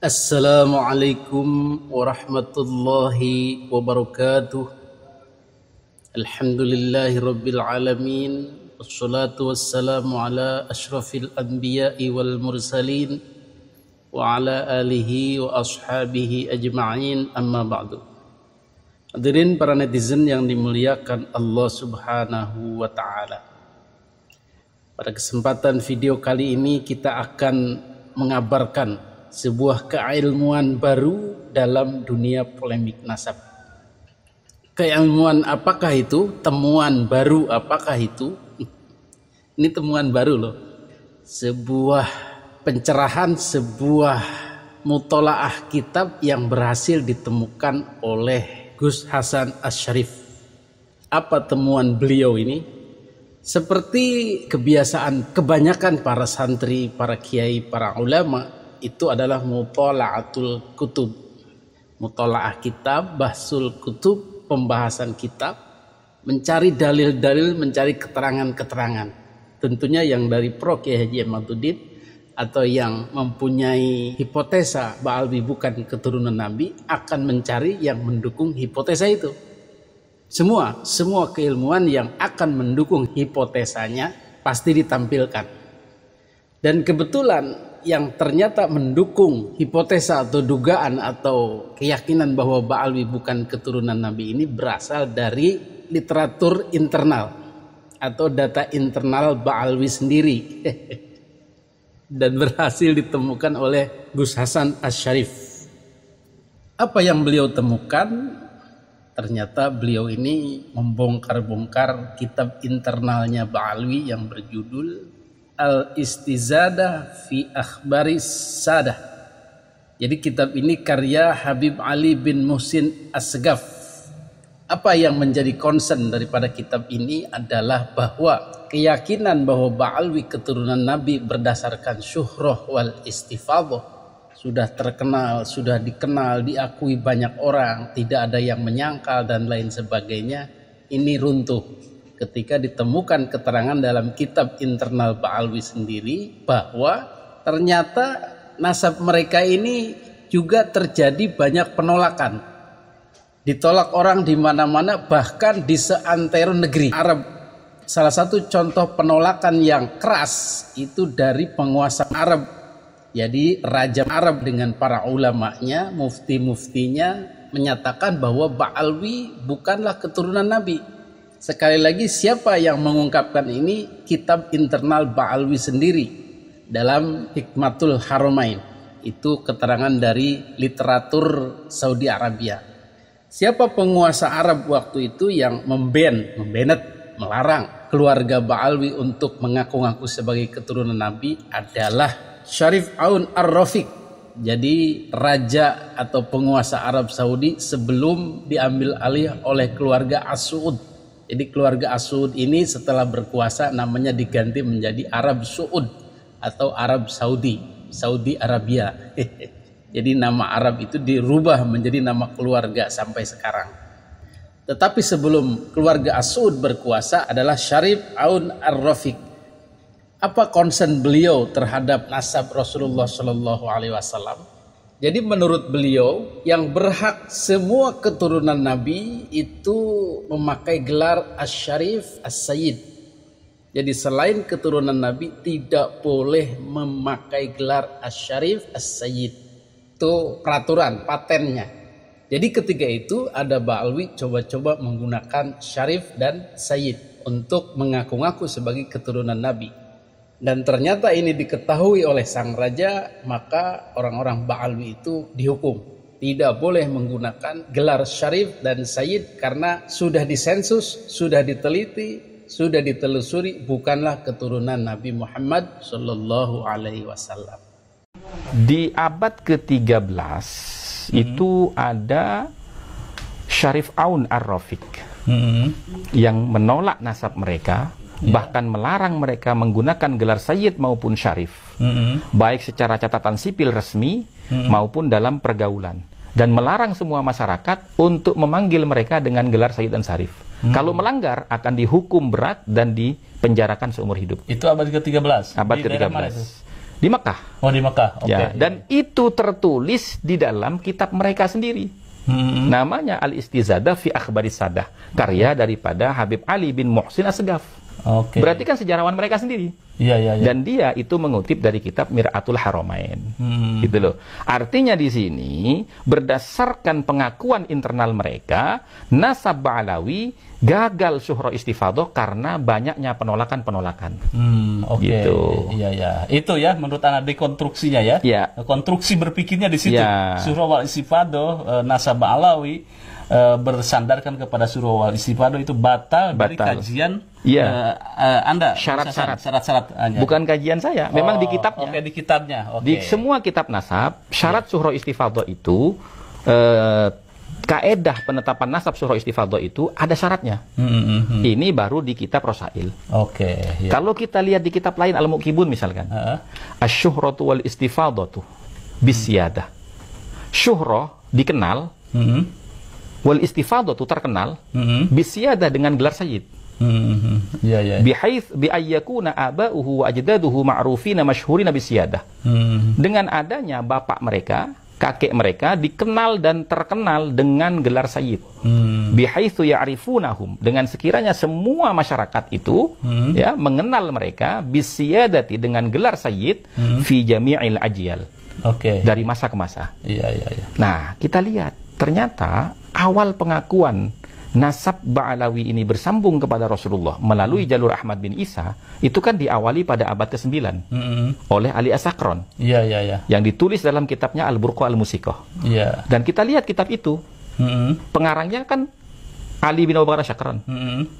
Assalamualaikum warahmatullahi wabarakatuh. Alhamdulillahi rabbil alamin. Wassalatu wassalamu ala ashrafil anbiya'i wal mursalin wa ala alihi wa ashabihi ajma'in, amma ba'du. Hadirin para netizen yang dimuliakan Allah subhanahu wa ta'ala, pada kesempatan video kali ini kita akan mengabarkan sebuah keilmuan baru dalam dunia polemik nasab. Keilmuan apakah itu? Temuan baru apakah itu? Ini temuan baru loh. Sebuah pencerahan, sebuah mutolaah kitab yang berhasil ditemukan oleh Gus Hasan Asyarif. Apa temuan beliau ini? Seperti kebiasaan kebanyakan para santri, para kiai, para ulama, itu adalah mutola'atul kutub. Mutola'ah kitab, bahsul kutub, pembahasan kitab, mencari dalil-dalil, mencari keterangan-keterangan. Tentunya yang dari Pro Kiai Haji Ahmaduddin atau yang mempunyai hipotesa Ba'alwi bukan keturunan Nabi akan mencari yang mendukung hipotesa itu. Semua keilmuan yang akan mendukung hipotesanya pasti ditampilkan. Dan kebetulan yang ternyata mendukung hipotesa atau dugaan atau keyakinan bahwa Ba'alwi bukan keturunan Nabi ini berasal dari literatur internal atau data internal Ba'alwi sendiri dan berhasil ditemukan oleh Gus Hasan Asyarif. Apa yang beliau temukan? Ternyata beliau ini membongkar-bongkar kitab internalnya Ba'alwi yang berjudul Al-Istizadah fi Akhbaris Sadah. Jadi kitab ini karya Habib Ali bin Muhsin As-Segaf. Apa yang menjadi concern daripada kitab ini adalah bahwa keyakinan bahwa Ba'alwi keturunan Nabi berdasarkan syuhrah wal istifadhah sudah terkenal, sudah dikenal, diakui banyak orang, tidak ada yang menyangkal dan lain sebagainya. Ini runtuh ketika ditemukan keterangan dalam kitab internal Ba'alwi sendiri bahwa ternyata nasab mereka ini juga terjadi banyak penolakan. Ditolak orang di mana-mana, bahkan di seantero negeri Arab. Salah satu contoh penolakan yang keras itu dari penguasa Arab. Jadi raja Arab dengan para ulamanya, mufti-muftinya menyatakan bahwa Ba'alwi bukanlah keturunan Nabi. Sekali lagi, siapa yang mengungkapkan ini? Kitab internal Ba'alwi sendiri dalam Hikmatul Haramain. Itu keterangan dari literatur Saudi Arabia. Siapa penguasa Arab waktu itu yang melarang keluarga Ba'alwi untuk mengaku-ngaku sebagai keturunan Nabi adalah Syarif Aun Ar-Rafiq. Jadi raja atau penguasa Arab Saudi sebelum diambil alih oleh keluarga As-Su'ud. Jadi keluarga As-Su'ud ini setelah berkuasa namanya diganti menjadi Arab Su'ud atau Arab Saudi, Saudi Arabia. Jadi nama Arab itu dirubah menjadi nama keluarga sampai sekarang. Tetapi sebelum keluarga As-Su'ud berkuasa adalah Syarif Aun Ar-Rafiq. Apa concern beliau terhadap nasab Rasulullah Shallallahu Alaihi Wasallam? Jadi menurut beliau yang berhak semua keturunan Nabi itu memakai gelar Asy-Syarif As-Sayyid. Jadi selain keturunan Nabi tidak boleh memakai gelar Asy-Syarif As-Sayyid. Itu peraturan, patennya. Jadi ketika itu ada Ba'alwi coba-coba menggunakan Syarif dan Sayyid untuk mengaku-ngaku sebagai keturunan Nabi. Dan ternyata ini diketahui oleh sang raja, maka orang-orang Ba'alwi itu dihukum. Tidak boleh menggunakan gelar Syarif dan Sayyid karena sudah disensus, sudah diteliti, sudah ditelusuri bukanlah keturunan Nabi Muhammad Sallallahu Alaihi Wasallam. Di abad ke-13 itu ada Syarif Aun Ar-Rafiq yang menolak nasab mereka. Bahkan melarang mereka menggunakan gelar Sayyid maupun Syarif, baik secara catatan sipil resmi maupun dalam pergaulan, dan melarang semua masyarakat untuk memanggil mereka dengan gelar Sayyid dan Syarif. Kalau melanggar akan dihukum berat dan dipenjarakan seumur hidup. Itu abad ke-13. Abad ke-13. Di Mekah. Oh, di Mekah. Oke. Ya, dan itu tertulis di dalam kitab mereka sendiri. Namanya Al-Istizadah fi Akhbaris Sadah, karya daripada Habib Ali bin Muhsin As-Segaf. Oke. Berarti kan sejarawan mereka sendiri. Iya, iya, iya. Dan dia itu mengutip dari kitab Mir'atul Haramain. Gitu loh. Artinya di sini berdasarkan pengakuan internal mereka, nasab Ba'alawi gagal syuhra istifadah karena banyaknya penolakan-penolakan. Oke. Gitu. Iya, ya. Itu ya menurut Anda dekonstruksinya ya. Ya. Konstruksi berpikirnya di situ. Ya. Syuhra wal istifadah, nasab Ba'alawi bersandarkan kepada syuhra wal istifadah itu batal dari kajian Iya. Anda. Syarat-syarat. Bukan kajian saya, memang di kitabnya. Oke, di kitabnya. Oke. Di semua kitab nasab, syarat syuhra istifadah itu kaedah penetapan nasab syuhra istifadah itu ada syaratnya. Ini baru di kitab Rosail. Oke. Ya. Kalau kita lihat di kitab lain Al-Muqibun misalkan, asy-syuhratu wal istifadatu bisyadah. Syuhra dikenal, wal istifadatu terkenal, bisyadah dengan gelar sayyid. Ya, ya. Bihaits bi ayyakuna aba'uhu wa ajdaduhu ma'rufina masyhurina bisyadah. Dengan adanya bapak mereka, kakek mereka dikenal dan terkenal dengan gelar sayyid. Bihaitsu ya'rifunahum, dengan sekiranya semua masyarakat itu ya mengenal mereka bisyadati dengan gelar sayyid fi jami'il ajyal. Oke. Dari masa ke masa. Iya, iya, iya. Nah, kita lihat ternyata awal pengakuan nasab Ba'alawi ini bersambung kepada Rasulullah melalui jalur Ahmad bin Isa itu kan diawali pada abad ke-9 oleh Ali As-Sakron. Iya, iya, iya. Yang ditulis dalam kitabnya Al-Burqa Al-Musiqah. Iya. Dan kita lihat kitab itu, pengarangnya kan Ali bin Abu Bakar As-Sakron.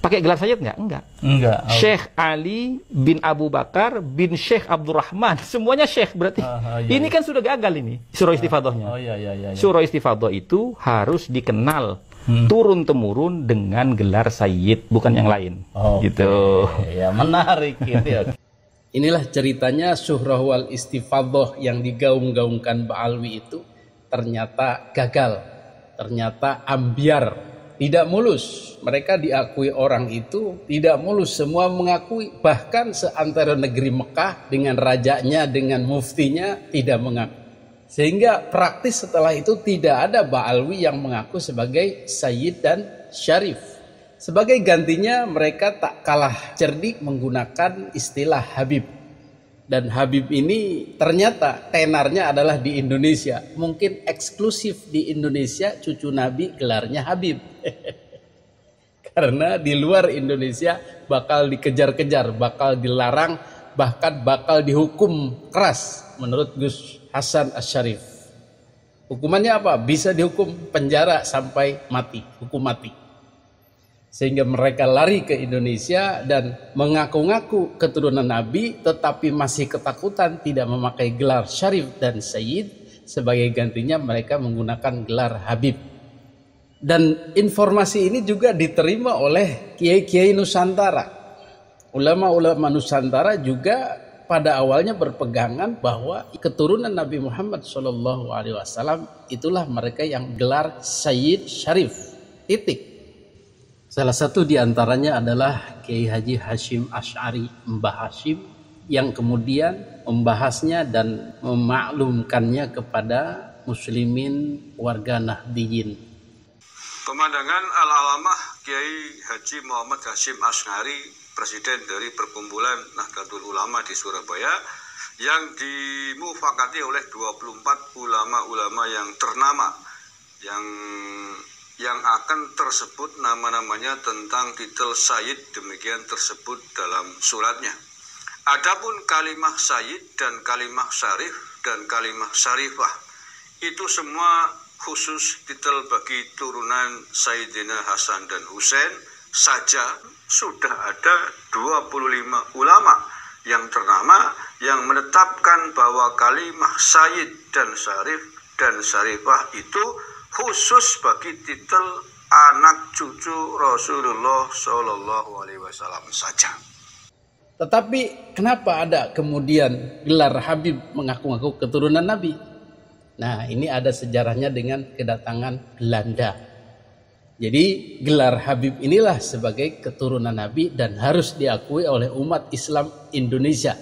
Pakai gelar sayyid nggak? Enggak. Enggak. Syekh Ali bin Abu Bakar bin Syekh Abdurrahman, semuanya Syekh berarti. Iya, ini kan sudah gagal ini surah istifadahnya. Oh, iya, iya, iya. Surah istifadah itu harus dikenal turun temurun dengan gelar sayyid, bukan yang lain. Gitu. Ya, menarik gitu ya. Inilah ceritanya syuhrah wal istifadah yang digaung-gaungkan Ba'alwi itu ternyata gagal, ternyata ambiar, tidak mulus. Mereka diakui orang itu tidak mulus, semua mengakui, bahkan seantero negeri Mekah dengan rajanya, dengan muftinya tidak mengaku. Sehingga praktis setelah itu tidak ada Ba'alwi yang mengaku sebagai sayyid dan syarif. Sebagai gantinya mereka tak kalah cerdik menggunakan istilah Habib. Dan Habib ini ternyata tenarnya adalah di Indonesia. Mungkin eksklusif di Indonesia cucu Nabi gelarnya Habib. Karena di luar Indonesia bakal dikejar-kejar, bakal dilarang, bahkan bakal dihukum keras menurut Gus Hasan Asy-Syarif. Hukumannya apa? Bisa dihukum penjara sampai mati, hukum mati. Sehingga mereka lari ke Indonesia dan mengaku-ngaku keturunan Nabi, tetapi masih ketakutan tidak memakai gelar syarif dan sayyid. Sebagai gantinya mereka menggunakan gelar Habib. Dan informasi ini juga diterima oleh kiai-kiai Nusantara. Ulama-ulama Nusantara juga pada awalnya berpegangan bahwa keturunan Nabi Muhammad SAW itulah mereka yang gelar Sayyid Syarif. Titik. Salah satu diantaranya adalah Kiai Haji Hashim Asy'ari, Mbah Hashim, yang kemudian membahasnya dan memaklumkannya kepada muslimin warga Nahdiyin. Pemandangan Al-Alamah Kiai Haji Muhammad Hashim Asy'ari, presiden dari Perkumpulan Nahdlatul Ulama di Surabaya, yang dimufakati oleh 24 ulama-ulama yang ternama yang akan tersebut nama-namanya tentang titel Sayyid, demikian tersebut dalam suratnya. Adapun kalimah Sayyid dan kalimah Syarif dan kalimah Syarifah itu semua khusus titel bagi turunan Sayyidina Hasan dan Husain saja. Sudah ada 25 ulama yang ternama yang menetapkan bahwa kalimah Sayyid dan Syarif dan Syarifah itu khusus bagi titel anak cucu Rasulullah Shallallahu Alaihi Wasallam saja. Tetapi kenapa ada kemudian gelar Habib mengaku-ngaku keturunan Nabi? Nah, ini ada sejarahnya dengan kedatangan Belanda. Jadi gelar Habib inilah sebagai keturunan Nabi dan harus diakui oleh umat Islam Indonesia.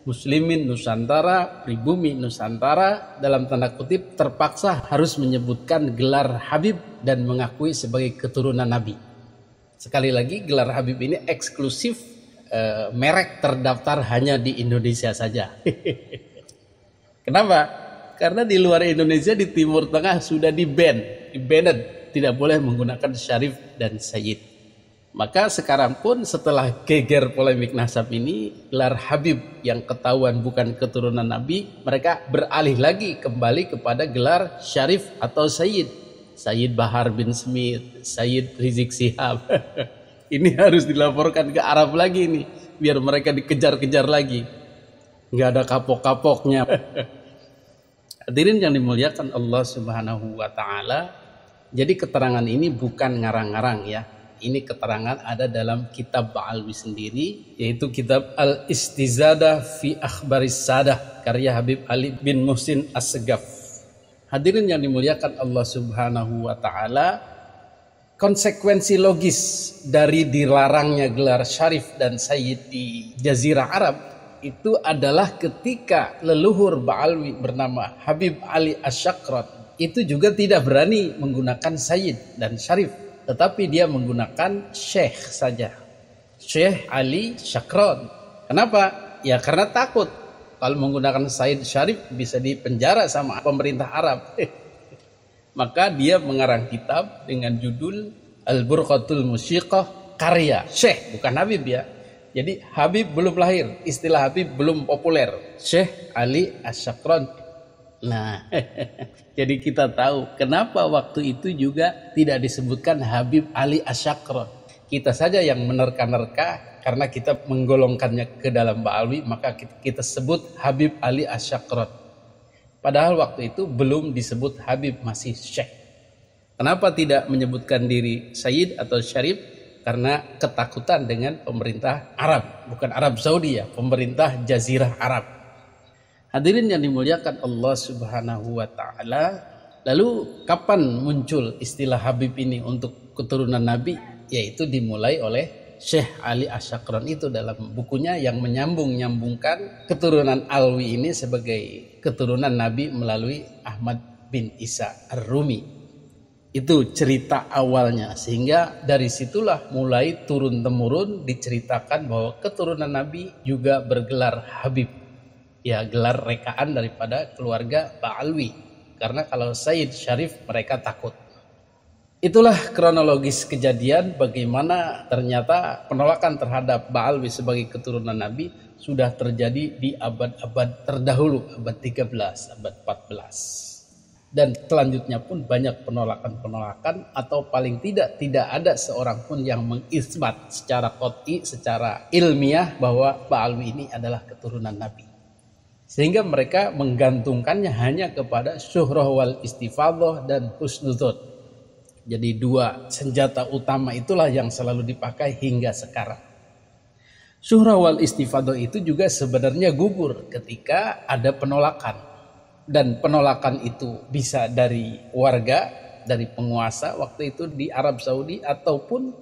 Muslimin Nusantara, pribumi Nusantara dalam tanda kutip terpaksa harus menyebutkan gelar Habib dan mengakui sebagai keturunan Nabi. Sekali lagi, gelar Habib ini eksklusif, merek terdaftar hanya di Indonesia saja. Kenapa? Karena di luar Indonesia, di Timur Tengah sudah di-banned, tidak boleh menggunakan Syarif dan Sayyid. Maka sekarang pun setelah geger polemik nasab ini, gelar Habib yang ketahuan bukan keturunan Nabi, mereka beralih lagi kembali kepada gelar Syarif atau Sayyid. Sayyid Bahar bin Smith, Sayyid Rizik Sihab. Ini harus dilaporkan ke Arab lagi nih, biar mereka dikejar-kejar lagi. Nggak ada kapok-kapoknya. Hadirin yang dimuliakan Allah Subhanahu wa Ta'ala, jadi keterangan ini bukan ngarang-ngarang ya. Ini keterangan ada dalam kitab Ba'alwi sendiri, yaitu kitab Al-Istizadah fi Akhbaris Sadah karya Habib Ali bin Muhsin As-Segaf. Hadirin yang dimuliakan Allah Subhanahu wa Ta'ala, konsekuensi logis dari dilarangnya gelar Syarif dan Sayyid di Jazirah Arab itu adalah ketika leluhur Ba'alwi bernama Habib Ali Asy-Syakran itu juga tidak berani menggunakan Sayyid dan Syarif, tetapi dia menggunakan Syekh saja, Syekh Ali Syakran. Kenapa? Ya karena takut kalau menggunakan Sayyid Syarif bisa dipenjara sama pemerintah Arab. Maka dia mengarang kitab dengan judul Al-Burqatul Musyiqah karya Syekh, bukan Habib ya. Jadi Habib belum lahir, istilah Habib belum populer, Syekh Ali Asy-Syakran. Nah, jadi kita tahu kenapa waktu itu juga tidak disebutkan Habib Ali Asy-Syakran. Kita saja yang menerka-nerka karena kita menggolongkannya ke dalam Ba'alwi, maka kita sebut Habib Ali Asy-Syakran. Padahal waktu itu belum disebut Habib, masih Syekh. Kenapa tidak menyebutkan diri Sayyid atau Syarif? Karena ketakutan dengan pemerintah Arab, bukan Arab Saudi ya, pemerintah Jazirah Arab. Hadirin yang dimuliakan Allah Subhanahu wa Ta'ala, lalu kapan muncul istilah Habib ini untuk keturunan Nabi? Yaitu dimulai oleh Syekh Ali Asy-Syakran itu dalam bukunya yang menyambung-nyambungkan keturunan Alwi ini sebagai keturunan Nabi melalui Ahmad bin Isa Ar-Rumi. Itu cerita awalnya, sehingga dari situlah mulai turun-temurun diceritakan bahwa keturunan Nabi juga bergelar Habib. Ya, gelar rekaan daripada keluarga Ba'alwi. Karena kalau Sayyid Syarif mereka takut. Itulah kronologis kejadian bagaimana ternyata penolakan terhadap Ba'alwi sebagai keturunan Nabi sudah terjadi di abad-abad terdahulu, abad 13, abad 14. Dan selanjutnya pun banyak penolakan-penolakan, atau paling tidak ada seorang pun yang mengisbat secara qot'i, secara ilmiah bahwa Ba'alwi ini adalah keturunan Nabi. Sehingga mereka menggantungkannya hanya kepada syuhrah wal istifadhah dan husnudzon. Jadi dua senjata utama itulah yang selalu dipakai hingga sekarang. Syuhrah wal istifadhah itu juga sebenarnya gugur ketika ada penolakan. Dan penolakan itu bisa dari warga, dari penguasa waktu itu di Arab Saudi, ataupun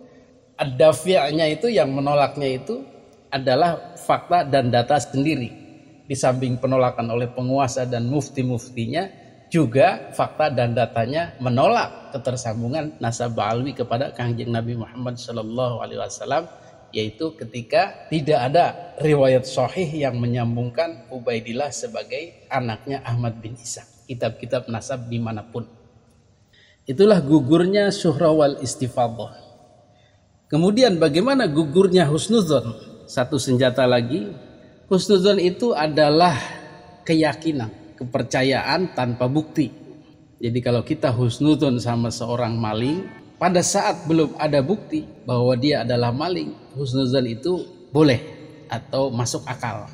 ad-dafi'nya itu yang menolaknya itu adalah fakta dan data sendiri. Di samping penolakan oleh penguasa dan mufti-muftinya, juga fakta dan datanya menolak ketersambungan nasab Ba'alwi kepada Kangjeng Nabi Muhammad SAW, yaitu ketika tidak ada riwayat sahih yang menyambungkan Ubaidillah sebagai anaknya Ahmad bin Isa. Kitab-kitab nasab dimanapun. Itulah gugurnya syuhrah wal istifadhah. Kemudian bagaimana gugurnya husnudzon? Satu senjata lagi. Husnudzon itu adalah keyakinan, kepercayaan tanpa bukti. Jadi kalau kita husnudzon sama seorang maling, pada saat belum ada bukti bahwa dia adalah maling, husnudzon itu boleh atau masuk akal.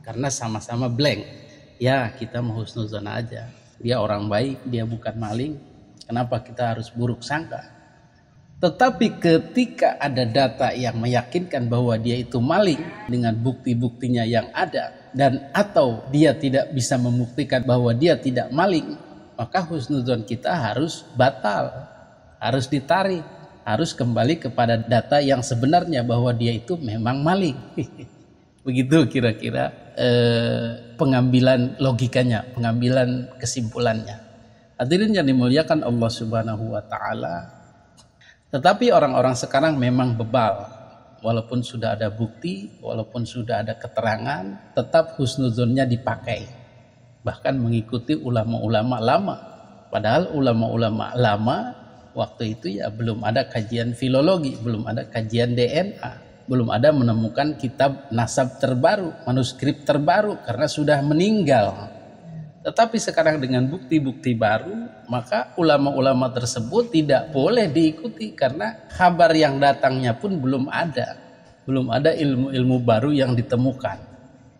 Karena sama-sama blank. Ya, kita mau husnudzon aja. Dia orang baik, dia bukan maling. Kenapa kita harus buruk sangka? Tetapi ketika ada data yang meyakinkan bahwa dia itu maling dengan bukti-buktinya yang ada, dan atau dia tidak bisa membuktikan bahwa dia tidak maling, maka husnudzon kita harus batal, harus ditarik, harus kembali kepada data yang sebenarnya bahwa dia itu memang maling. Begitu kira-kira pengambilan logikanya, pengambilan kesimpulannya. Hadirin yang dimuliakan Allah Subhanahu wa taala. Tetapi orang-orang sekarang memang bebal. Walaupun sudah ada bukti, walaupun sudah ada keterangan, tetap husnuzonnya dipakai. Bahkan mengikuti ulama-ulama lama. Padahal ulama-ulama lama waktu itu ya belum ada kajian filologi, belum ada kajian DNA, belum ada menemukan kitab nasab terbaru, manuskrip terbaru karena sudah meninggal. Tetapi sekarang dengan bukti-bukti baru, maka ulama-ulama tersebut tidak boleh diikuti karena kabar yang datangnya pun belum ada. Belum ada ilmu-ilmu baru yang ditemukan.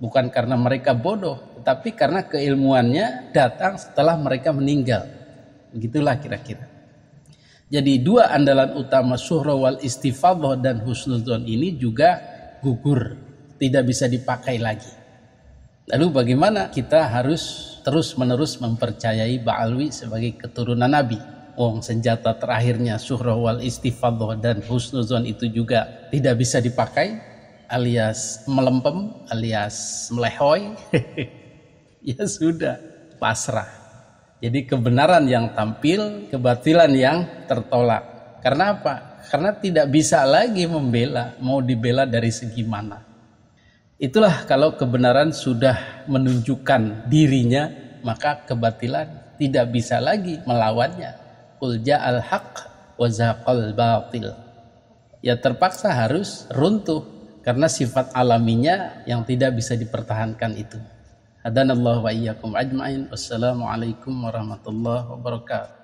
Bukan karena mereka bodoh, tetapi karena keilmuannya datang setelah mereka meninggal. Begitulah kira-kira. Jadi dua andalan utama syuhra wal istifadhah dan husnudzon ini juga gugur, tidak bisa dipakai lagi. Lalu bagaimana kita harus terus-menerus mempercayai Ba'alwi sebagai keturunan Nabi? Senjata terakhirnya syuhra wal istifadhah dan husnudzon itu juga tidak bisa dipakai, alias melempem, alias melehoy. Ya sudah, pasrah. Jadi kebenaran yang tampil, kebatilan yang tertolak. Karena apa? Karena tidak bisa lagi membela, mau dibela dari segi mana. Itulah kalau kebenaran sudah menunjukkan dirinya, maka kebatilan tidak bisa lagi melawannya. Qul ja'al haqq wa zaqal batil. Ya terpaksa harus runtuh karena sifat alaminya yang tidak bisa dipertahankan itu. Hadanallahu wa iyyakum ajmain. Wassalamualaikum warahmatullahi wabarakatuh.